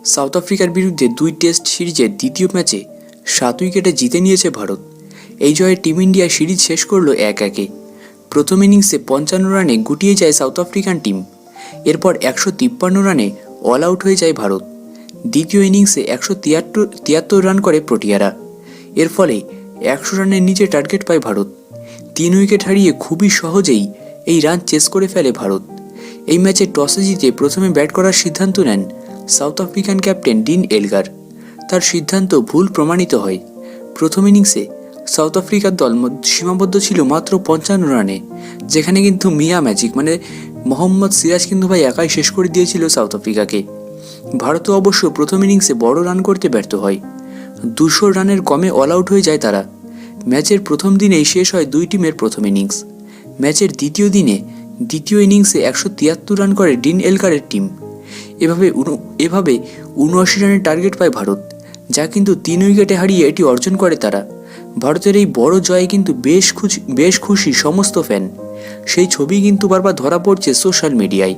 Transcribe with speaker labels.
Speaker 1: South আফ্রিকার বিরুদ্ধে 2 test সিরিজের দ্বিতীয় ম্যাচে 7 উইকেটে জিতে নিয়েছে ভারত। এই জয়ে টিম ইন্ডিয়া সিরিজ শেষ করল 1-1। প্রথম ইনিংসে 55 রানে গুটিয়ে যায় সাউথ আফ্রিকান টিম। এরপর 153 রানে অল আউট হয়ে যায় ভারত। দ্বিতীয় ইনিংসে 173 রান করে প্রোটিয়ারা। এর ফলে 100 রানের নিচে টার্গেট পায় ভারত। 3 উইকেট হারিয়ে খুবই সহজেই এই রান চেস করে ফেলে ভারত। এই ম্যাচে টসে জিতে প্রথমে ব্যাট করার সিদ্ধান্ত নেন south African captain dean Elgar. তার সিদ্ধান্ত ভুল প্রমাণিত হয়। প্রথম ইনিংসে সাউথ আফ্রিকার দল সীমাবদ্ধ ছিল মাত্র 55 রানে, যেখানে কিন্তু মিয়া ম্যাজিক মানে মোহাম্মদ সিরাজ কিন্তু ভাই একাই শেষ করে দিয়েছিল সাউথ আফ্রিকাকে। ভারতও অবশ্য প্রথম ইনিংসে বড় রান করতে ব্যর্থ হয়। 200 রানের কমে অল আউট হয়ে যায় তারা। ম্যাচের প্রথম দিনেই শেষ হয় দুই টিমের প্রথম ইনিংস। ম্যাচের দ্বিতীয় দিনে দ্বিতীয় ইনিংসে 173 রান করে ডিন এলগারের টিম। এভাবে 79 রানের টার্গেট পায় ভারত, যা কিন্তু 3 উইকেটে হারিয়ে এটি অর্জন করে তারা। ভারতের এই বড় জয়ে কিন্তু বেশ খুশি সমস্ত ফ্যান। সেই ছবি কিন্তু বারবার ধরা পড়ছে সোশ্যাল মিডিয়ায়।